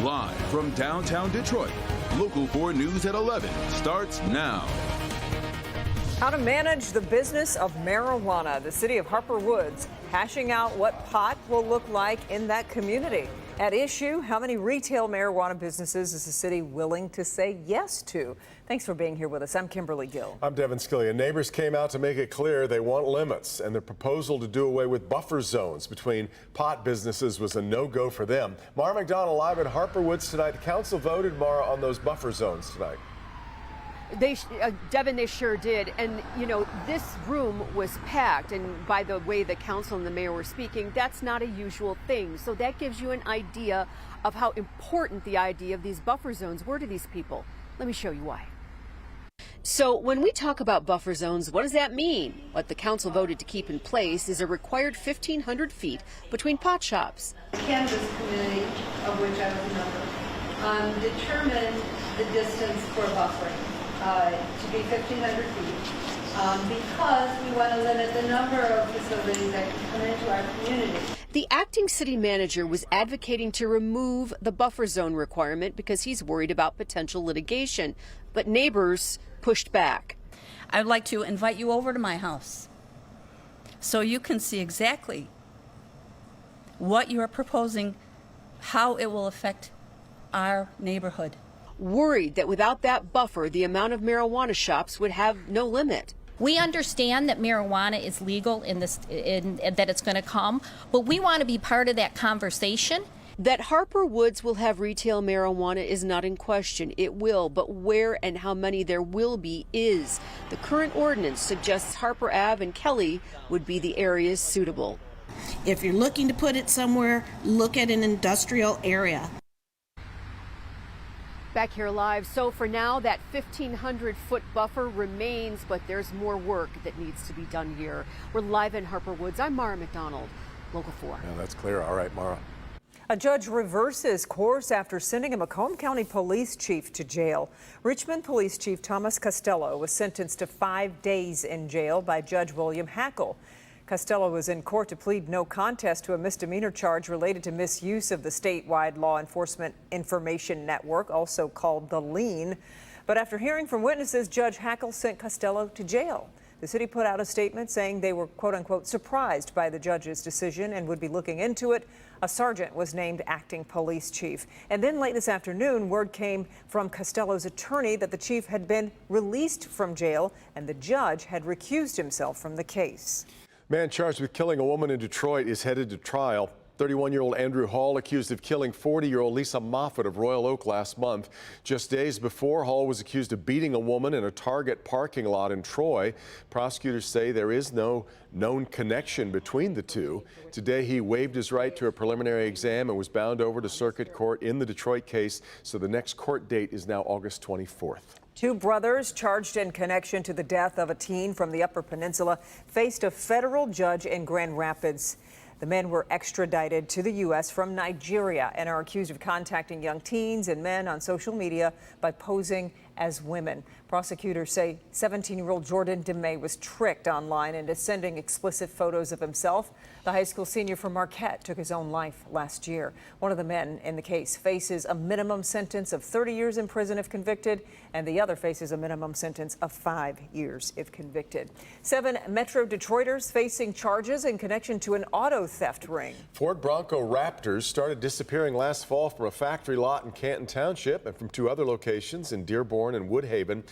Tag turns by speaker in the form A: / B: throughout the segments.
A: Live from downtown Detroit, Local 4 News at 11 starts now.
B: How to manage the business of marijuana. The city of Harper Woods hashing out what pot will look like in that community. At issue, how many retail marijuana businesses is the city willing to say yes to? Thanks for being here with us. I'm Kimberly Gill.
C: I'm Devin Skillian. Neighbors came out to make it clear they want limits, and the proposal to do away with buffer zones between pot businesses was a no-go for them. Mara McDonald live in Harper Woods tonight. The council voted, Mara, on those buffer zones tonight.
D: Devin, they sure did. And, you know, this room was packed. And by the way the council and the mayor were speaking, that's not a usual thing. So that gives you an idea of how important the idea of these buffer zones were to these people. Let me show you why. So when we talk about buffer zones, what does that mean? What the council voted to keep in place is a required 1,500 feet between pot shops.
E: The Cannabis Committee, of which I was a member, determined the distance for buffering to be 1,500 feet because we want to limit the number of facilities that can come into our community.
D: The acting city manager was advocating to remove the buffer zone requirement because he's worried about potential litigation, but neighbors pushed back.
F: I'd like to invite you over to my house so you can see exactly what you are proposing, how it will affect our neighborhood.
D: Worried that without that buffer, the amount of marijuana shops would have no limit.
G: We understand that marijuana is legal that it's going to come, but we want to be part of that conversation.
D: That Harper Woods will have retail marijuana is not in question. It will, but where and how many there will be is. The current ordinance suggests Harper Ave and Kelly would be the areas suitable.
H: If you're looking to put it somewhere, look at an industrial area.
D: Back here live. So for now, that 1,500-foot buffer remains, but there's more work that needs to be done here. We're live in Harper Woods. I'm Mara McDonald, Local 4.
C: Yeah, that's clear. All right, Mara.
B: A judge reverses course after sending a Macomb County police chief to jail. Richmond Police Chief Thomas Costello was sentenced to 5 days in jail by Judge William Hackle. Costello was in court to plead no contest to a misdemeanor charge related to misuse of the statewide law enforcement information network, also called the LEAN. But after hearing from witnesses, Judge Hackle sent Costello to jail. The city put out a statement saying they were, quote unquote, surprised by the judge's decision and would be looking into it. A sergeant was named acting police chief. And then late this afternoon, word came from Costello's attorney that the chief had been released from jail and the judge had recused himself from the case.
C: Man charged with killing a woman in Detroit is headed to trial. 31-year-old Andrew Hall accused of killing 40-year-old Lisa Moffett of Royal Oak last month. Just days before, Hall was accused of beating a woman in a Target parking lot in Troy. Prosecutors say there is no known connection between the two. Today, he waived his right to a preliminary exam and was bound over to circuit court in the Detroit case. So the next court date is now August 24th.
B: Two brothers charged in connection to the death of a teen from the Upper Peninsula faced a federal judge in Grand Rapids. The men were extradited to the U.S. from Nigeria and are accused of contacting young teens and men on social media by posing as women. Prosecutors say 17-year-old Jordan DeMay was tricked online into sending explicit photos of himself. The high school senior from Marquette took his own life last year. One of the men in the case faces a minimum sentence of 30 years in prison if convicted, and the other faces a minimum sentence of 5 years if convicted. 7 Metro Detroiters facing charges in connection to an auto theft ring.
C: Ford Bronco Raptors started disappearing last fall from a factory lot in Canton Township and from 2 other locations in Dearborn and Woodhaven.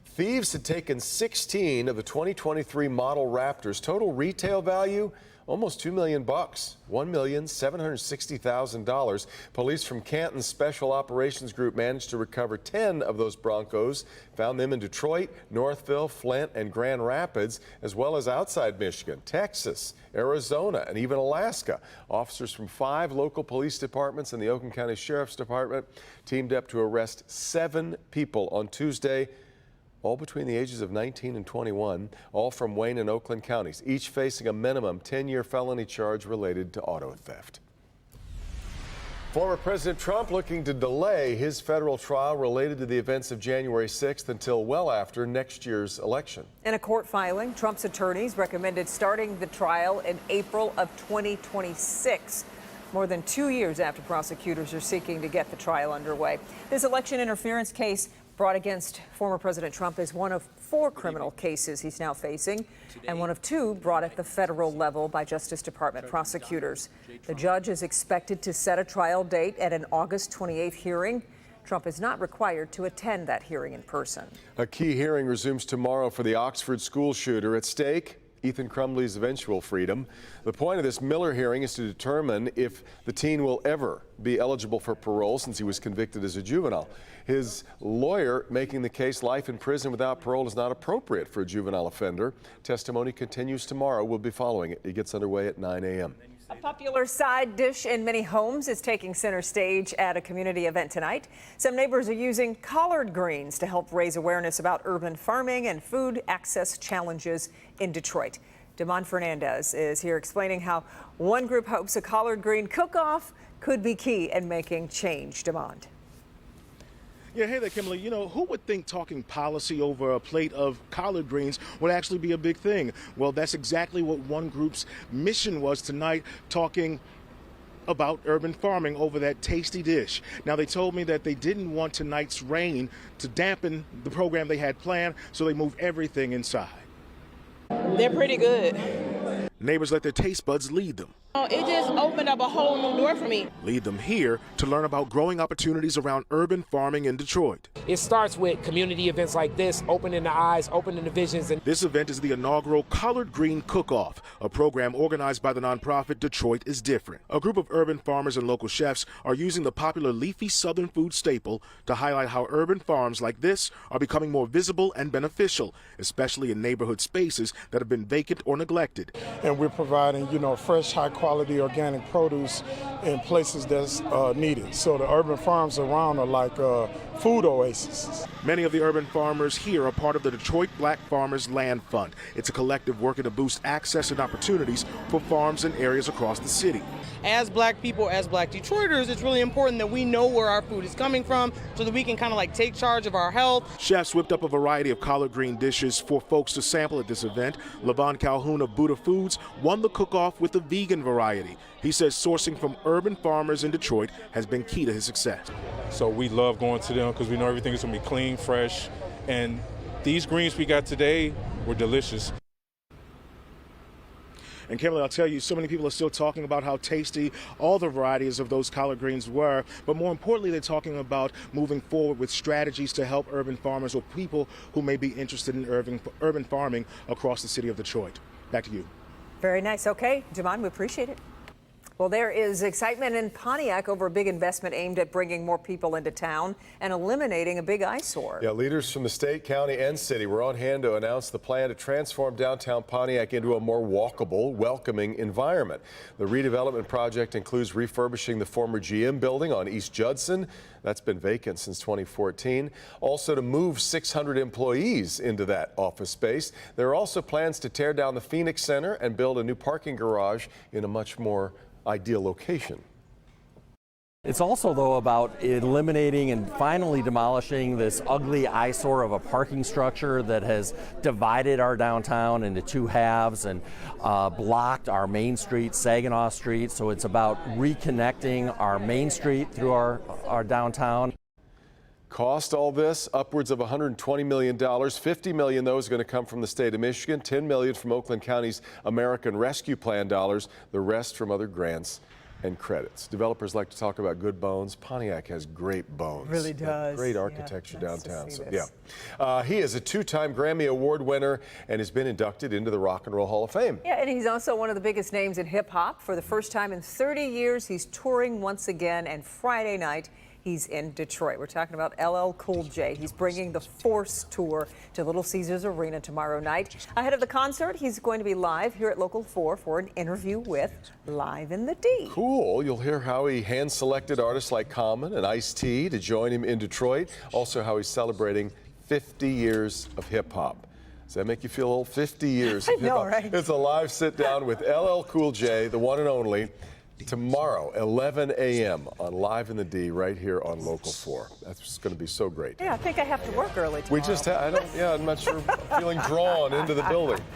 C: Thieves had taken 16 of the 2023 model Raptors. Total retail value, almost $2 million, $1,760,000. Police from Canton's Special Operations Group managed to recover 10 of those Broncos, found them in Detroit, Northville, Flint, and Grand Rapids, as well as outside Michigan, Texas, Arizona, and even Alaska. Officers from 5 local police departments and the Oakland County Sheriff's Department teamed up to arrest 7 people on Tuesday, all between the ages of 19 and 21, all from Wayne and Oakland counties, each facing a minimum 10-year felony charge related to auto theft. Former President Trump looking to delay his federal trial related to the events of January 6th until well after next year's election.
B: In a court filing, Trump's attorneys recommended starting the trial in April of 2026. more than 2 years after prosecutors are seeking to get the trial underway. This election interference case brought against former President Trump is one of 4 criminal cases he's now facing, and one of 2 brought at the federal level by Justice Department prosecutors. The judge is expected to set a trial date at an August 28th hearing. Trump is not required to attend that hearing in person.
C: A key hearing resumes tomorrow for the Oxford school shooter. At stake, Ethan Crumbley's eventual freedom. The point of this Miller hearing is to determine if the teen will ever be eligible for parole since he was convicted as a juvenile. His lawyer making the case life in prison without parole is not appropriate for a juvenile offender. Testimony continues tomorrow. We'll be following it. It gets underway at 9 a.m.
B: A popular side dish in many homes is taking center stage at a community event tonight. Some neighbors are using collard greens to help raise awareness about urban farming and food access challenges in Detroit. Damon Fernandez is here explaining how one group hopes a collard green cook-off could be key in making change. Damon.
I: Yeah, hey there, Kimberly. You know, who would think talking policy over a plate of collard greens would actually be a big thing? Well, that's exactly what one group's mission was tonight, talking about urban farming over that tasty dish. Now, they told me that they didn't want tonight's rain to dampen the program they had planned, so they moved everything inside.
J: They're pretty good.
I: Neighbors let their taste buds lead them.
J: It just opened up a whole new door for me.
I: Lead them here to learn about growing opportunities around urban farming in Detroit.
K: It starts with community events like this, opening the eyes, opening the visions. And
I: this event is the inaugural Collard Green Cook-Off, a program organized by the nonprofit Detroit is Different. A group of urban farmers and local chefs are using the popular leafy southern food staple to highlight how urban farms like this are becoming more visible and beneficial, especially in neighborhood spaces that have been vacant or neglected.
L: And we're providing, fresh, high-quality organic produce in places that's needed. So the urban farms around are like food oases.
I: Many of the urban farmers here are part of the Detroit Black Farmers Land Fund. It's a collective working to boost access and opportunities for farms in areas across the city.
J: As black people, as black Detroiters, it's really important that we know where our food is coming from so that we can kind of take charge of our health.
I: Chefs whipped up a variety of collard green dishes for folks to sample at this event. Levon Calhoun of Buddha Foods won the cook-off with the vegan variety. He says sourcing from urban farmers in Detroit has been key to his success.
M: So we love going to them because we know everything is going to be clean, fresh, and these greens we got today were delicious.
I: And Kimberly, I'll tell you, so many people are still talking about how tasty all the varieties of those collard greens were, but more importantly, they're talking about moving forward with strategies to help urban farmers or people who may be interested in urban farming across the city of Detroit. Back to you.
B: Very nice. Okay, Jamon, we appreciate it. Well, there is excitement in Pontiac over a big investment aimed at bringing more people into town and eliminating a big eyesore.
C: Yeah, leaders from the state, county, and city were on hand to announce the plan to transform downtown Pontiac into a more walkable, welcoming environment. The redevelopment project includes refurbishing the former GM building on East Judson. That's been vacant since 2014. Also to move 600 employees into that office space. There are also plans to tear down the Phoenix Center and build a new parking garage in a much more ideal location.
N: It's also, though, about eliminating and finally demolishing this ugly eyesore of a parking structure that has divided our downtown into 2 halves and blocked our main street, Saginaw Street. So it's about reconnecting our main street through our downtown.
C: Cost all this upwards of $120 million. $50 million, though, is going to come from the state of Michigan, $10 million from Oakland County's American Rescue Plan dollars, the rest from other grants and credits. Developers like to talk about good bones. Pontiac has great bones.
B: Really does.
C: Great architecture downtown. So, yeah. He is a 2-time Grammy Award winner and has been inducted into the Rock and Roll Hall of Fame.
B: Yeah, and he's also one of the biggest names in hip hop. For the first time in 30 years, he's touring once again, and Friday night, he's in Detroit. We're talking about LL Cool J. He's bringing the Force Tour to Little Caesars Arena tomorrow night. Ahead of the concert, he's going to be live here at Local 4 for an interview with Live in the D.
C: Cool. You'll hear how he hand-selected artists like Common and Ice-T to join him in Detroit. Also how he's celebrating 50 years of hip-hop. Does that make you feel old? 50 years of hip-hop.
B: I know, right?
C: It's a live sit-down with LL Cool J, the one and only, tomorrow, 11 a.m. on Live in the D right here on Local 4. That's going to be so great.
B: Yeah, I think I have to work early tomorrow.
C: We just, I'm not sure, feeling drawn into the building.